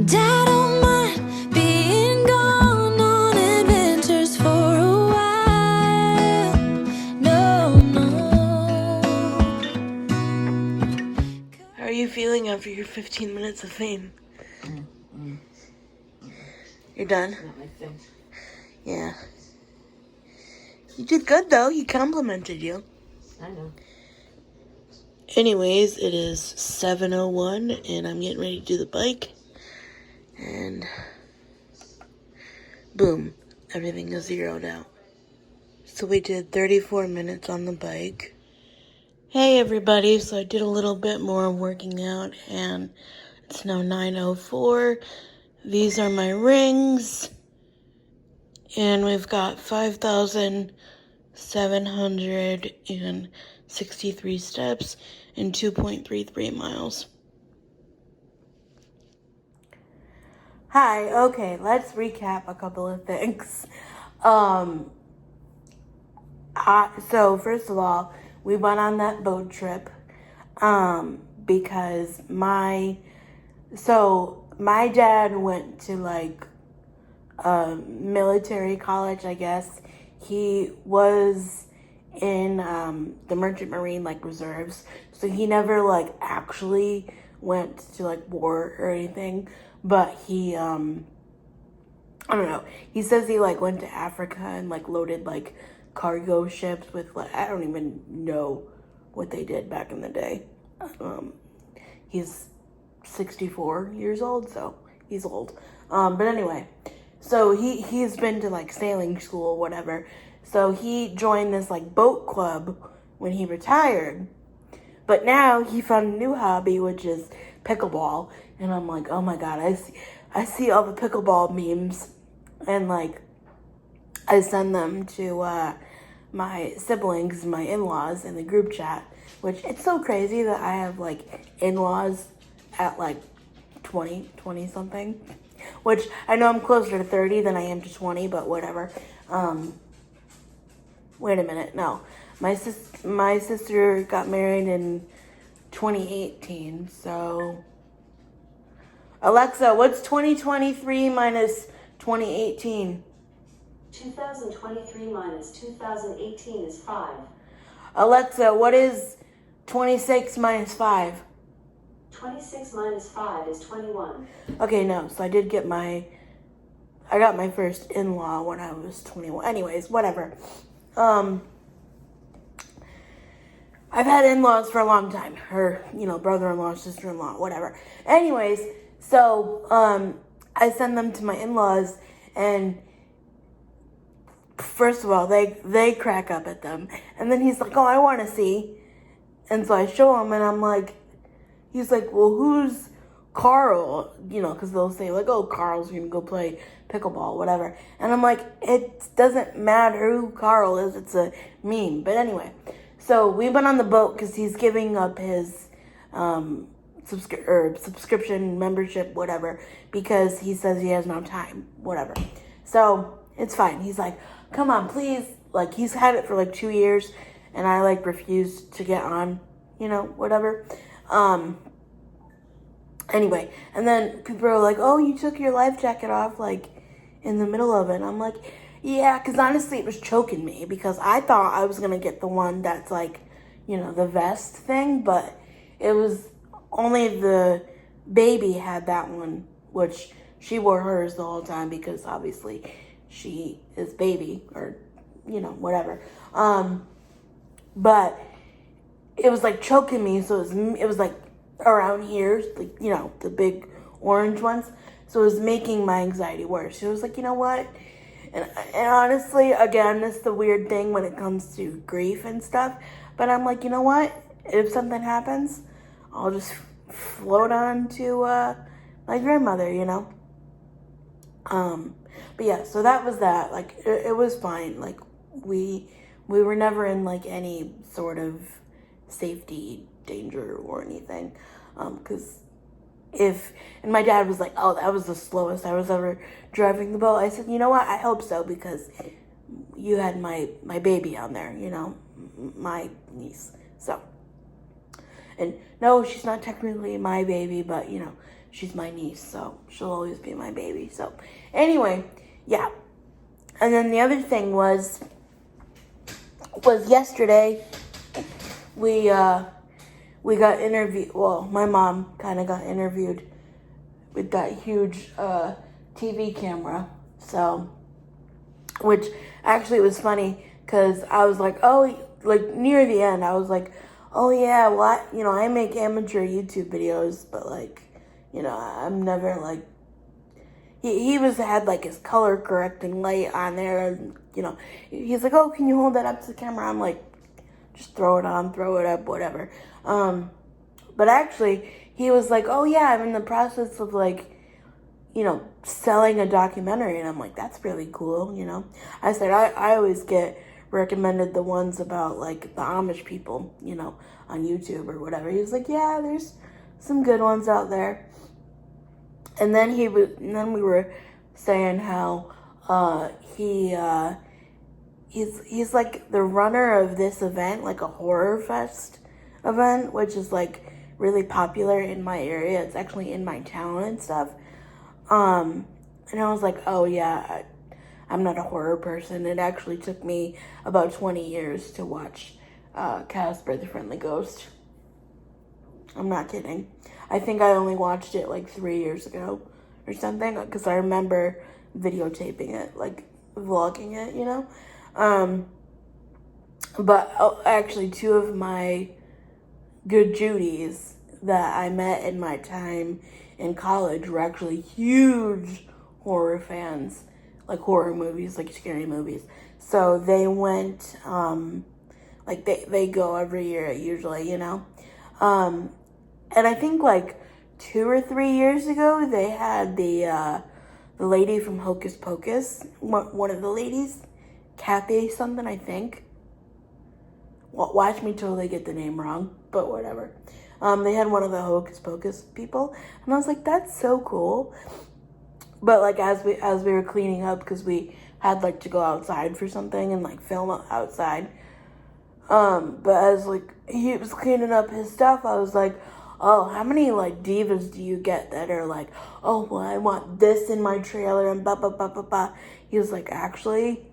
Dad don't mind being gone on adventures for a while. No, no. How are you feeling after your 15 minutes of fame? You're done? Not my thing. Yeah. You did good, though. He complimented you. I know. Anyways, it is 7:01, and I'm getting ready to do the bike. And boom, everything is zeroed out. So we did 34 minutes on the bike. Hey, everybody. So I did a little bit more working out, and it's now 9:04. These are my rings. And we've got 5,763 steps and 2.33 miles. Hi, okay, let's recap a couple of things. So first of all, we went on that boat trip because my dad went to like military college, I guess. He was in the Merchant Marine like reserves, so he never like actually went to like war or anything, but he I don't know, he says he like went to Africa and like loaded like cargo ships with like, I don't even know what they did back in the day. He's 64 years old, so he's old. But anyway, so he's been to like sailing school or whatever. So he joined this like boat club when he retired. But now he found a new hobby, which is pickleball. And I'm like, oh my God, I see all the pickleball memes, and like I send them to my siblings, my in-laws in the group chat, which it's so crazy that I have like in-laws at like 20 something, which I know I'm closer to 30 than I am to 20, but whatever. Wait a minute, no, my sister got married in 2018, so Alexa, what's 2023 minus 2018? 2023 minus 2018 is 5. Alexa, what is 26 minus 5? 26 minus 5 is 21. Okay, no, so I got my first in-law when I was 21. Anyways, whatever. I've had in-laws for a long time. Her, brother-in-law, sister-in-law, whatever. Anyways, so, I send them to my in-laws, and first of all, they crack up at them. And then he's like, oh, I want to see. And so I show him, and I'm like, he's like, well, who's Carl? Because they'll say, like, oh, Carl's going to go play pickleball, whatever. And I'm like, it doesn't matter who Carl is. It's a meme. But anyway, so we went on the boat because he's giving up his subscription, membership, whatever, because he says he has no time, whatever. So it's fine. He's like, come on, please. Like, he's had it for like 2 years, and I like refused to get on, whatever. Anyway, and then people are like, oh, you took your life jacket off, like, in the middle of it. And I'm like, yeah, because honestly, it was choking me, because I thought I was going to get the one that's, like, the vest thing, but it was only the baby had that one, which she wore hers the whole time, because obviously she is baby, or, whatever. But it was, like, choking me, so it was like, around here, like, the big orange ones. So it was making my anxiety worse. So I was like, you know what? And honestly, again, this is the weird thing when it comes to grief and stuff. But I'm like, you know what? If something happens, I'll just float on to my grandmother, But yeah, so that was that. Like, it was fine. Like, we were never in, like, any sort of safety danger or anything, because and my dad was like, oh, that was the slowest I was ever driving the boat. I said, you know what, I hope so, because you had my baby on there, my niece. So, and no, she's not technically my baby, but she's my niece, so she'll always be my baby. So anyway, yeah. And then the other thing was yesterday we got interviewed. Well, my mom kind of got interviewed with that huge TV camera. So, which actually was funny because I was like, oh, like near the end, I was like, oh yeah, well, I make amateur YouTube videos, but like, I'm never like. He had like his color correcting light on there, and he's like, oh, can you hold that up to the camera? I'm like, just throw it on, throw it up, whatever. But actually, he was like, oh yeah, I'm in the process of like, selling a documentary. And I'm like, that's really cool, I said, I always get recommended the ones about like the Amish people, on YouTube or whatever. He was like, yeah, there's some good ones out there. And then we were saying how he's like the runner of this event, like a horror fest event, which is like really popular in my area. It's actually in my town and stuff. And I was like, oh yeah, I'm not a horror person. It actually took me about 20 years to watch Casper the Friendly Ghost. I'm not kidding. I think I only watched it like 3 years ago or something, because I remember videotaping it, like vlogging it, But actually, two of my good Judies that I met in my time in college were actually huge horror fans, like horror movies, like scary movies. So they went, like they go every year usually, and I think like 2 or 3 years ago, they had the lady from Hocus Pocus, one of the ladies, Kathy something, I think. Watch me totally get the name wrong, but whatever. They had one of the Hocus Pocus people, and I was like, that's so cool. But like as we were cleaning up, because we had like to go outside for something and like film outside. But as like he was cleaning up his stuff, I was like, oh, how many like divas do you get that are like, oh, well, I want this in my trailer and blah, blah, blah, blah, blah. He was like, actually,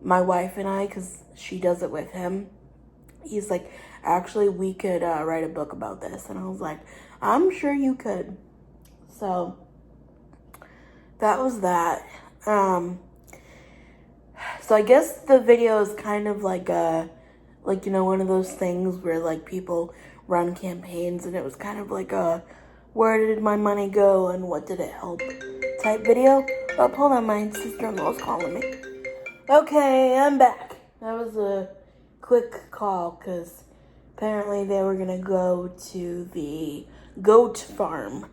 my wife and I, because she does it with him, he's like, actually, we could write a book about this. And I was like, I'm sure you could. So that was that. So I guess the video is kind of like one of those things where like people run campaigns, and it was kind of like a where did my money go and what did it help type video. Oh, hold on, my sister-in-law's calling me. Okay, I'm back. That was a quick call because apparently they were gonna go to the goat farm,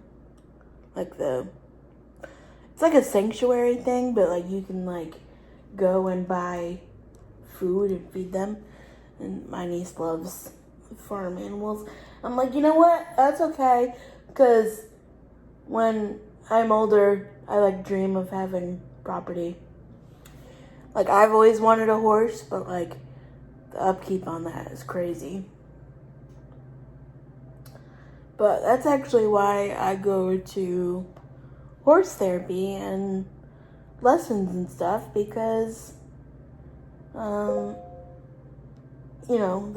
it's like a sanctuary thing, but like you can like go and buy food and feed them. And my niece loves farm animals. I'm like, you know what? That's okay, because when I'm older, I like dream of having property. Like I've always wanted a horse, but like the upkeep on that is crazy. But that's actually why I go to horse therapy and lessons and stuff, because the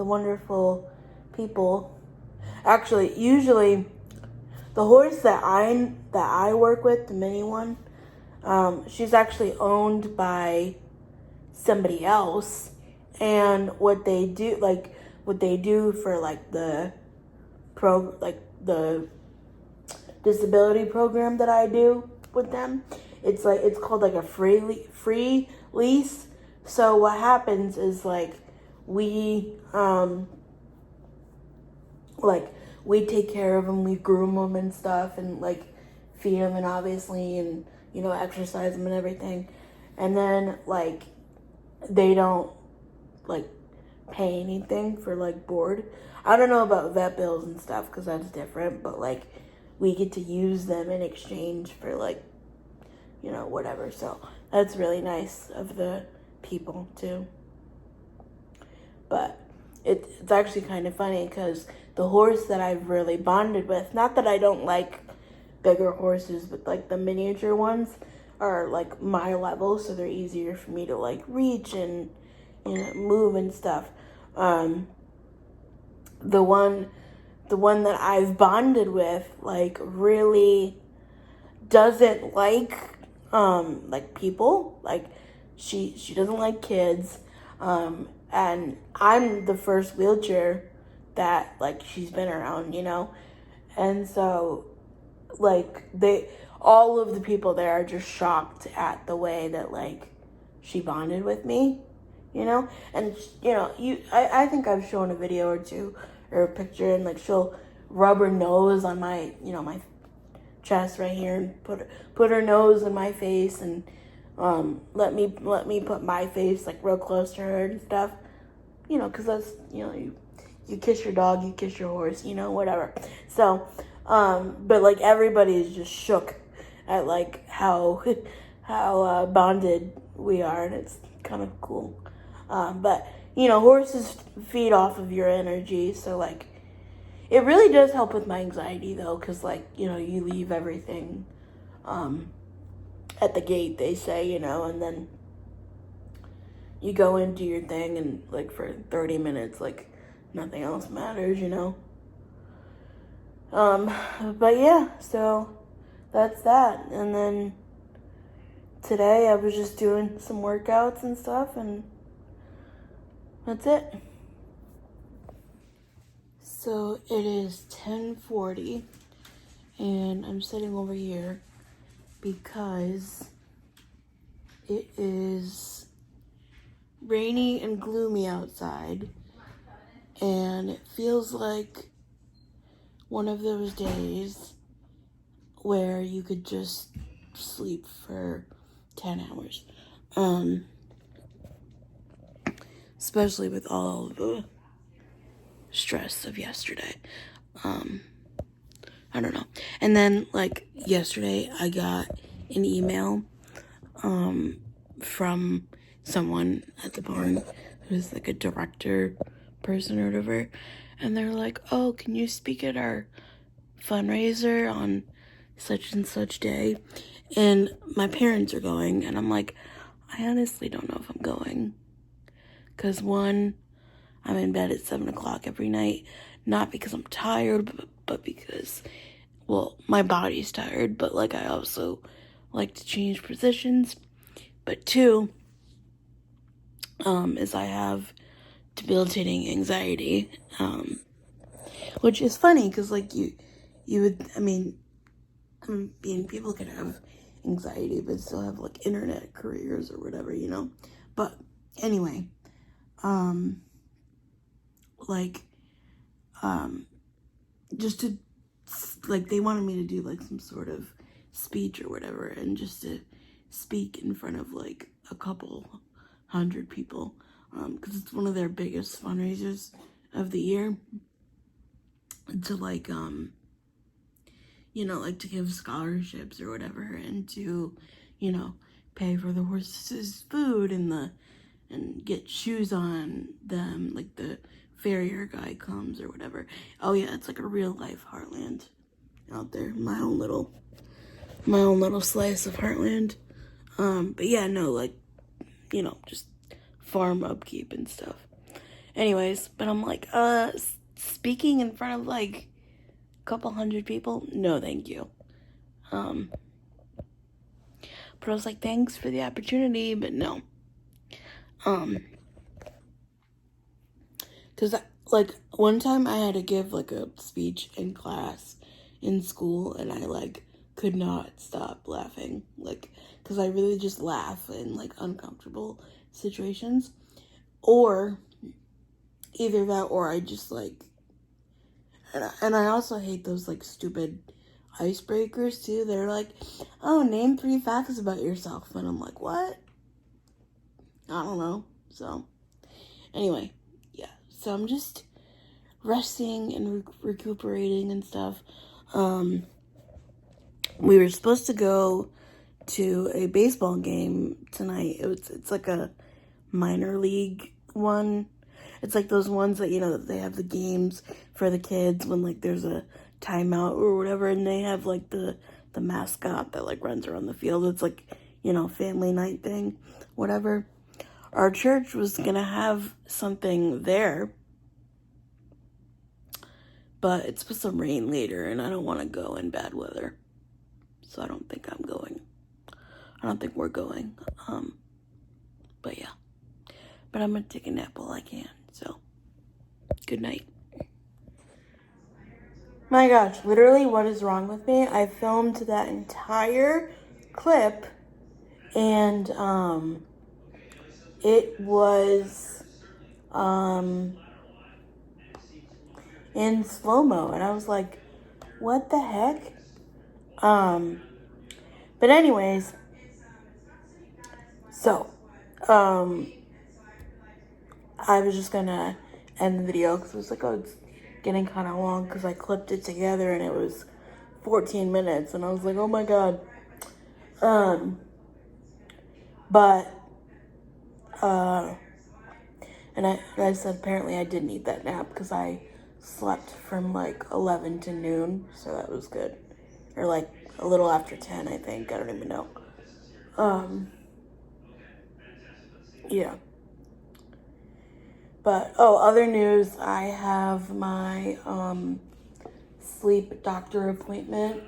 wonderful people. Actually, usually the horse that I work with, the mini one, she's actually owned by somebody else, and what they do for like the disability program that I do with them, it's called like a free lease. So what happens is like we take care of them, we groom them and stuff, and like feed them, and obviously, and exercise them and everything, and then like they don't like pay anything for like board. I don't know about vet bills and stuff because that's different, but like we get to use them in exchange for like whatever. So that's really nice of the people too. But it's actually kind of funny because the horse that I've really bonded with, not that I don't like bigger horses, but like the miniature ones are like my level, so they're easier for me to like reach and, you know, move and stuff. The one that I've bonded with, like, really doesn't like people. Like, she doesn't like kids. And I'm the first wheelchair that, like, she's been around, you know? And so, like, all of the people there are just shocked at the way that, like, she bonded with me, you know? And, you know, I think I've shown a video or two or a picture, and, like, she'll rub her nose on my, you know, my chest right here, and put her nose in my face, and let me put my face like real close to her and stuff, you know, because that's, you know, you kiss your dog, you kiss your horse, you know, whatever. So but like everybody is just shook at like how bonded we are, and it's kind of cool. But you know, horses feed off of your energy, so like it really does help with my anxiety, though, because, like, you know, you leave everything at the gate, they say, you know, and then you go and do your thing, and, like, for 30 minutes, like, nothing else matters, you know. But, yeah, so that's that. And then today I was just doing some workouts and stuff, and that's it. So it is 10:40, and I'm sitting over here because it is rainy and gloomy outside, and it feels like one of those days where you could just sleep for 10 hours. Especially with all the stress of yesterday. I don't know. And then, like, yesterday I got an email from someone at the barn who's like a director person or whatever, and they're like, oh, can you speak at our fundraiser on such and such day? And my parents are going, and I'm like, I honestly don't know if I'm going, because one, I'm in bed at 7 o'clock every night, not because I'm tired, but because, well, my body's tired, but, like, I also like to change positions. But two, is I have debilitating anxiety, which is funny, because, like, you would, I mean, people can have anxiety, but still have, like, internet careers or whatever, you know? But, anyway, just to, like, they wanted me to do, like, some sort of speech or whatever, and just to speak in front of, like, a couple hundred people, because it's one of their biggest fundraisers of the year, to, like, you know, like, to give scholarships or whatever, and to, you know, pay for the horses' food, and get shoes on them, like, the farrier guy comes or whatever. Oh yeah, it's like a real life Heartland out there. My own little slice of Heartland. But yeah, no, like, you know, just farm upkeep and stuff. Anyways, but I'm like, speaking in front of like a couple hundred people? No, thank you. But I was like, thanks for the opportunity, but no. Because, like, one time I had to give, like, a speech in class in school, and I, like, could not stop laughing. Like, because I really just laugh in, like, uncomfortable situations. Or, either that, or I just, like, and I also hate those, like, stupid icebreakers, too. They're like, oh, name 3 facts about yourself. And I'm like, what? I don't know. So, anyway. So I'm just resting and recuperating and stuff. We were supposed to go to a baseball game tonight. It's like a minor league one. It's like those ones that, you know, they have the games for the kids when, like, there's a timeout or whatever, and they have, like, the the mascot that like runs around the field. It's like, you know, family night thing, whatever. Our church was gonna have something there, but it's supposed to rain later, and I don't want to go in bad weather, so I don't think I'm going. I don't think we're going. But yeah. But I'm gonna take a nap while I can. So, good night. My gosh, literally, what is wrong with me? I filmed that entire clip, and it was in slow-mo, and I was like, what the heck? But anyways, so I was just gonna end the video because it was like, oh, it's getting kind of long because I clipped it together and it was 14 minutes, and I was like, oh my god. But and I said apparently I did need that nap because I slept from like 11 to noon, so that was good, or like a little after 10, I think. I don't even know. Yeah. But other news, I have my sleep doctor appointment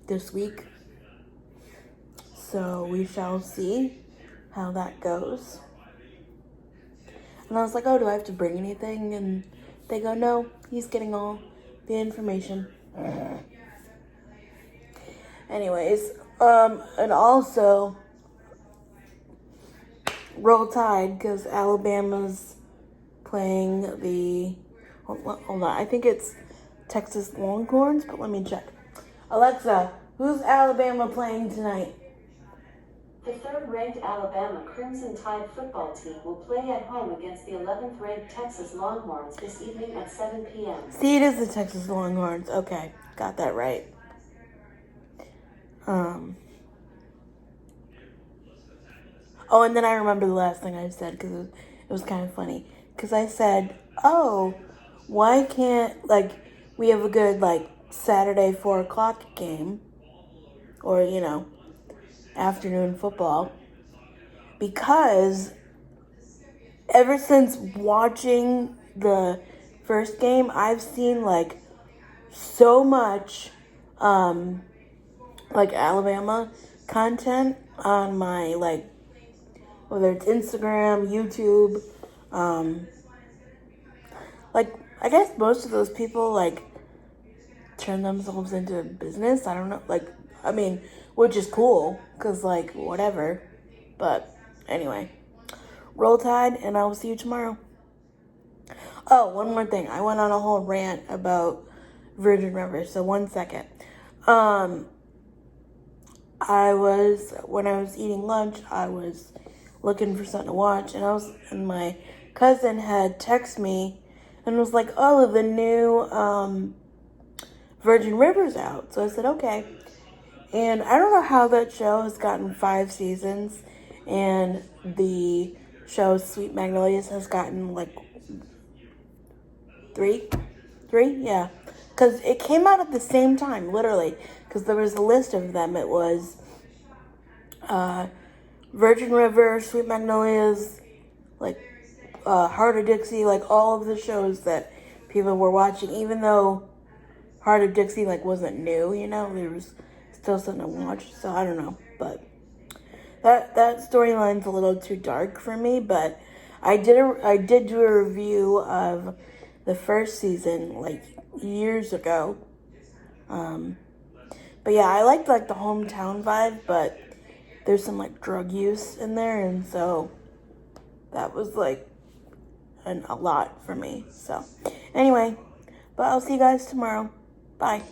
this week. So we shall see how that goes. And I was like, oh, do I have to bring anything? And they go, no, he's getting all the information. Anyways, and also Roll Tide, because Alabama's playing the, hold on, I think it's Texas Longhorns, but let me check. Alexa, who's Alabama playing tonight? The third-ranked Alabama Crimson Tide football team will play at home against the 11th-ranked Texas Longhorns this evening at 7 p.m. See, it is the Texas Longhorns. Okay, got that right. Oh, and then I remember the last thing I said because it was kind of funny. Because I said, oh, why can't, like, we have a good, like, Saturday 4 o'clock game, or, you know, afternoon football, because ever since watching the first game, I've seen, like, so much, like, Alabama content on my, like, whether it's Instagram, YouTube, like, I guess most of those people, like, turn themselves into business. I don't know, like, I mean, which is cool, because, like, whatever. But, anyway, Roll Tide, and I will see you tomorrow. Oh, one more thing. I went on a whole rant about Virgin River, so 1 second. When I was eating lunch, I was looking for something to watch, and my cousin had texted me and was like, oh, the new Virgin River's out. So I said, okay. And I don't know how that show has gotten 5 seasons, and the show Sweet Magnolias has gotten like 3, yeah. Because it came out at the same time, literally, because there was a list of them. It was Virgin River, Sweet Magnolias, like Heart of Dixie, like all of the shows that people were watching, even though Heart of Dixie like wasn't new, you know, there was still something to watch. So I don't know, but that storyline's a little too dark for me. But I did do a review of the first season like years ago. But yeah, I liked like the hometown vibe, but there's some like drug use in there, and so that was like a lot for me. So anyway, but I'll see you guys tomorrow. Bye.